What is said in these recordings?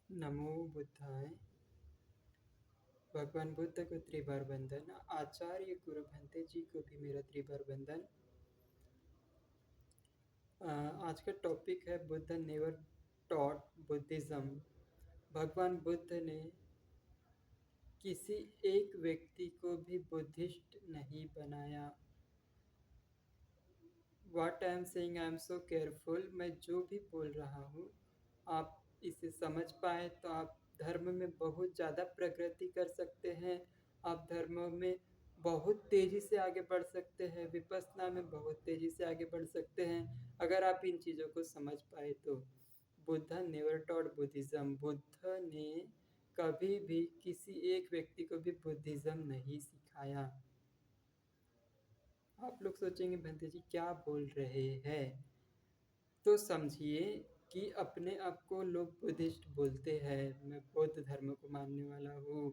नमो बुद्धाय। भगवान बुद्ध को त्रिबार बंदन। आचार्य गुरु भंते जी को भी मेरा त्रिबार बंदन। आज का टॉपिक है बुद्ध नेवर टॉट बुद्धिज्म। भगवान बुद्ध ने किसी एक व्यक्ति को भी बुद्धिस्ट नहीं बनाया। What I am saying, I am so careful। मैं जो भी बोल रहा हूँ आप इसे समझ पाए तो आप धर्म में बहुत ज़्यादा प्रगति कर सकते हैं। आप धर्म में बहुत तेज़ी से आगे बढ़ सकते हैं, विपස්සना में बहुत तेज़ी से आगे बढ़ सकते हैं अगर आप इन चीज़ों को समझ पाए तो। Buddha never taught Buddhism. Buddha ने कभी भी किसी एक व्यक्ति को भी बुद्धिज़्म नहीं सिखाया। आप लोग सोचेंगे भंते जी क्या बोल रहे हैं, तो समझिए कि अपने आप को लोग बुद्धिस्ट बोलते हैं, मैं बौद्ध धर्म को मानने वाला हूँ।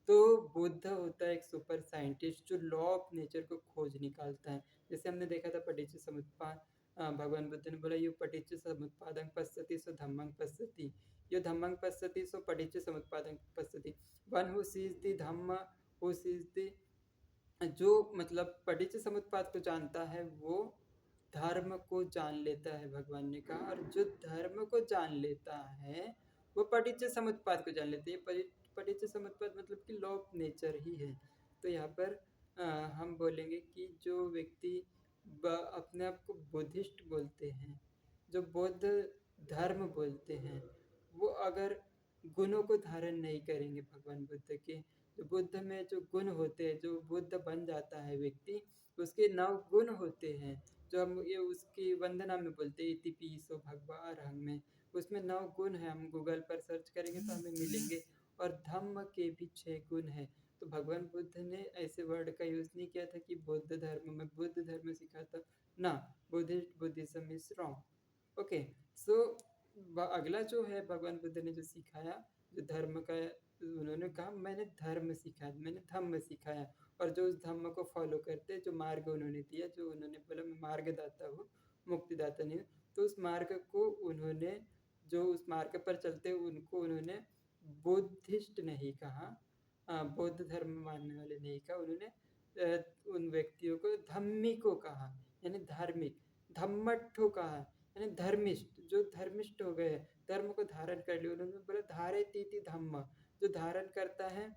तो बुद्ध होता है एक सुपर साइंटिस्ट जो लॉ ऑफ नेचर को खोज निकालता है। जैसे हमने देखा था पटिच्च समुत्पाद, भगवान बुद्ध ने बोला यू पटिच्च समुत्पादं पश्यति सो धम्मं पश्यति, यो धम्मं पश्यति सो पटिच्च समुत्पादं पश्यति। One who seize the Dhamma, who seize the, जो मतलब पटिच्च समुत्पाद को जानता है वो धर्म को जान लेता है, भगवान ने कहा। और जो धर्म को जान लेता है वो पटिच्च समुत्पाद को जान लेते हैं। पटिच्च समुत्पाद मतलब कि लॉ ऑफ नेचर ही है। तो यहाँ पर हम बोलेंगे कि जो व्यक्ति अपने आप को बुद्धिस्ट बोलते हैं, जो बौद्ध धर्म बोलते हैं, वो अगर गुणों को धारण नहीं करेंगे भगवान बुद्ध के, जो बुद्ध में जो गुण होते हैं, जो बुद्ध बन जाता है व्यक्ति, उसके 9 गुण होते हैं जो हम ये उसकी वंदना में बोलते हैं, इति पीसो भगवा अरहं में। उसमें 9 गुण है, हम गूगल पर सर्च करेंगे तो हमें मिलेंगे। और धम्म के भी 6 गुण है। तो भगवान बुद्ध ने ऐसे वर्ड का यूज़ नहीं किया था कि बौद्ध धर्म में बुद्ध धर्म सिखाता ना, बुद्धिज्म इज रॉन्ग। ओके, सो अगला जो है भगवान बुद्ध ने जो सिखाया, जो धर्म का, उन्होंने कहा मैंने धर्म सिखाया, मैंने धम्म सिखाया। और जो उस धम्म को फॉलो करते, जो मार्ग उन्होंने दिया, जो उन्होंने बोला मैं मार्गदाता हूँ, मुक्तिदाता नहीं हूँ, तो उस मार्ग को उन्होंने, जो उस मार्ग पर चलते उनको उन्होंने बुद्धिस्ट नहीं कहा, बौद्ध धर्म मानने वाले नहीं कहा। उन्होंने उन व्यक्तियों को धम्मिको कहा, यानी धार्मिक। धम्मट्ठो कहा, यानी धर्मिष्ठ, जो धर्मिष्ठ हो गए, धर्म को धारण कर लिया। उन्होंने बोला धारेतीति धम्म, जो धारण करता है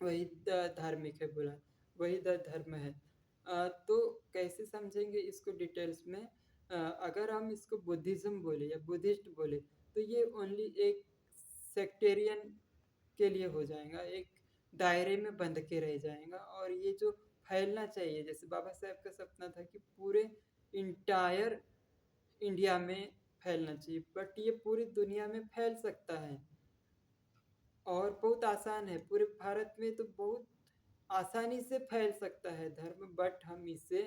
वही धार्मिक है, बोला वही धर्म है। तो कैसे समझेंगे इसको डिटेल्स में? अगर हम इसको बुद्धिज़्म बोले या बुद्धिस्ट बोले तो ये ओनली एक सेक्टेरियन के लिए हो जाएगा, एक दायरे में बंध के रह जाएगा। और ये जो फैलना चाहिए, जैसे बाबा साहब का सपना था कि पूरे इंटायर इंडिया में फैलना चाहिए, बट ये पूरी दुनिया में फैल सकता है और बहुत आसान है। पूरे भारत में तो बहुत आसानी से फैल सकता है धर्म, बट हम इसे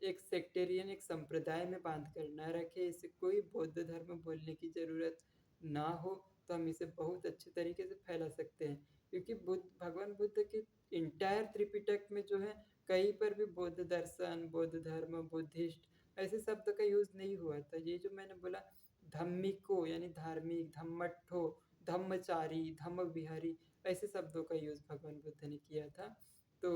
एक सेक्टेरियन, एक संप्रदाय में बांध कर ना रखें, इसे कोई बौद्ध धर्म बोलने की ज़रूरत ना हो, तो हम इसे बहुत अच्छे तरीके से फैला सकते हैं। क्योंकि भगवान बुद्ध के इंटायर त्रिपिटक में जो है कहीं पर भी बौद्ध दर्शन, बौद्ध धर्म, बुद्धिस्ट ऐसे शब्द का यूज़ नहीं हुआ था। ये जो मैंने बोला धम्मिको यानी धार्मिक, धम्मट्ठो, धम्मचारी, धम्म विहारी, ऐसे शब्दों का यूज़ भगवान बुद्ध ने किया था। तो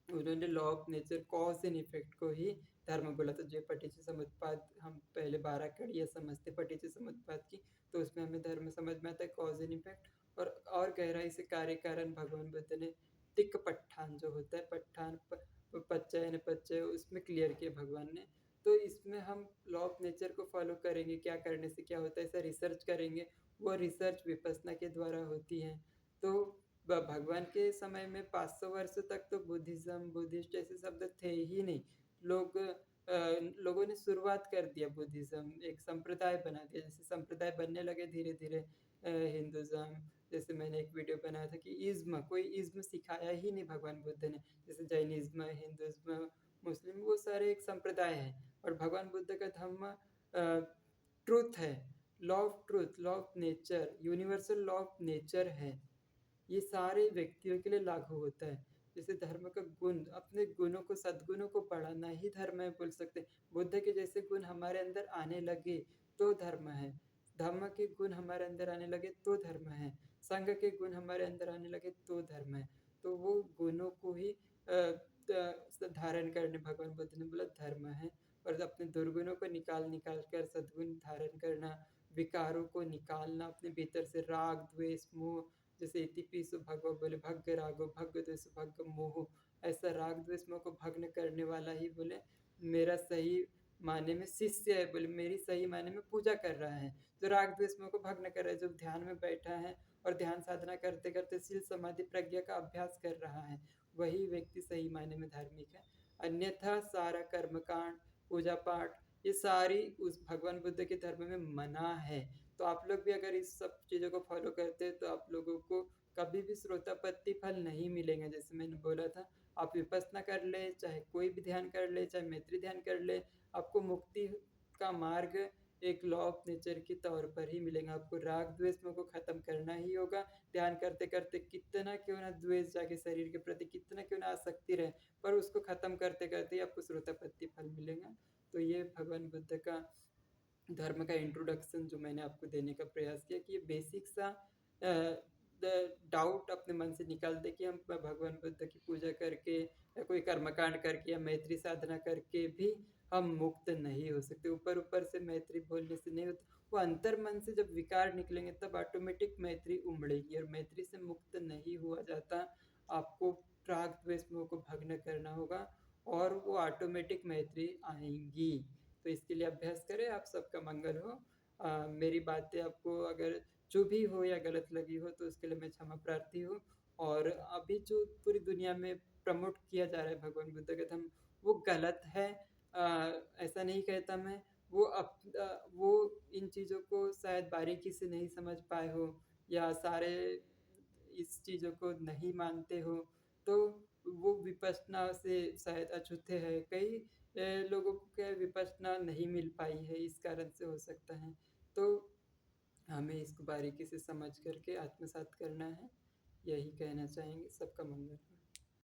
उन्होंने law of nature, cause and effect को ही धर्म बोला था। जो पटिच्च समुत्पाद हम पहले 12 कड़ियाँ समझते पटिच्च समुत्पाद की, तो उसमें हमें धर्म समझ में आता है कॉज एंड इफेक्ट। और गहराई से कार्य कारण भगवान बुद्ध ने तिक पट्ठान जो होता है, पट्ठान पच्चय न पच्चय, उसमें क्लियर किया भगवान ने। तो इसमें हम लॉ ऑफ नेचर को फॉलो करेंगे, क्या करने से क्या होता है, ऐसा रिसर्च करेंगे। वो रिसर्च विपස්සना के द्वारा होती है। तो भगवान के समय में 500 वर्ष तक तो बुद्धिज्म, बुद्धिस्ट ऐसे शब्द थे ही नहीं। लोगों ने शुरुआत कर दिया, बुद्धिज्म एक संप्रदाय बना दिया। जैसे संप्रदाय बनने लगे धीरे धीरे हिंदुज़्म, जैसे मैंने एक वीडियो बनाया था कि इज्म, कोई इज्म सिखाया ही नहीं भगवान बुद्ध ने। जैसे जैनिज्म, हिंदुज़्म, मुस्लिम, वो सारे एक संप्रदाय है। और भगवान बुद्ध का धर्म ट्रूथ है, law of truth, law of nature, universal law of nature है। ये सारे व्यक्तियों के लिए लागू होता है। जैसे धर्म का गुण, अपने गुणों को, सद्गुणों को बढ़ाना ही धर्म है बोल सकते हैं। बुद्ध के जैसे गुण हमारे अंदर आने लगे तो धर्म है। धम्म के गुण हमारे अंदर आने लगे तो धर्म है, संघ के गुण हमारे अंदर आने लगे तो धर्म है। तो वो गुणों को ही धारण करने भगवान बुद्ध ने बोला धर्म है। और अपने दुर्गुणों को निकाल निकाल कर सद्गुण धारण करना, विकारों को निकालना अपने भीतर से, राग द्वेष मोह, जैसे इति पिसु भगवा बोले भग्ग रागो भग्ग द्वेष भग्ग मोह, ऐसा राग द्वेष मोह को भग्न करने वाला ही बोले मेरा सही माने में शिष्य है, बोले मेरी सही माने में पूजा कर रहा है। जो राग द्वेष मोह को भग्न कर रहा है, जो ध्यान में बैठा है और ध्यान साधना करते करते शील समाधि प्रज्ञा का अभ्यास कर रहा है, वही व्यक्ति सही मायने में धार्मिक है। अन्यथा सारा कर्मकांड, पूजा पाठ, ये सारी उस भगवान बुद्ध के धर्म में मना है। तो आप लोग भी अगर इस सब चीज़ों को फॉलो करते हैं तो आप लोगों को कभी भी श्रोतापत्ति फल नहीं मिलेंगे। जैसे मैंने बोला था, आप विपස්සना कर ले, चाहे कोई भी ध्यान कर ले, चाहे मैत्री ध्यान कर ले, आपको मुक्ति का मार्ग एक लॉ ऑफ नेचर के तौर पर ही मिलेगा। आपको राग द्वेष को खत्म करना ही होगा। ध्यान करते करते कितना क्यों ना द्वेष जाके शरीर के प्रति, कितना क्यों ना आसक्ति रहे, पर उसको खत्म करते करते ही आपको श्रोतापत्ति फल मिलेगा। तो ये भगवान बुद्ध का धर्म का इंट्रोडक्शन जो मैंने आपको देने का प्रयास किया कि ये बेसिक सा डाउट अपने मन से निकाल दे कि हम भगवान बुद्ध की पूजा करके या कोई कर्मकांड करके या मैत्री साधना करके भी हम मुक्त नहीं हो सकते। ऊपर ऊपर से मैत्री बोलने से नहीं होता, वो अंतर मन से जब विकार निकलेंगे तब ऑटोमेटिक मैत्री उमड़ेगी, और मैत्री से मुक्त नहीं हुआ जाता। आपको राग द्वेष मोह को भग्न करना होगा और वो ऑटोमेटिक मैत्री आएंगी। तो इसके लिए अभ्यास करें। आप सबका मंगल हो। मेरी बातें आपको अगर जो भी हो या गलत लगी हो तो उसके लिए मैं क्षमा प्रार्थी हूँ। और अभी जो पूरी दुनिया में प्रमोट किया जा रहा है भगवान बुद्ध का धर्म, वो गलत है। ऐसा नहीं कहता मैं। वो इन चीज़ों को शायद बारीकी से नहीं समझ पाए हो या सारे इस चीज़ों को नहीं मानते हो, तो वो विपश्यना से शायद अछूते हैं। कई लोगों को क्या विपश्यना नहीं मिल पाई है, इस कारण से हो सकता है। तो हमें इसको बारीकी से समझ करके आत्मसात करना है। यही कहना चाहेंगे। सबका मंगल हो।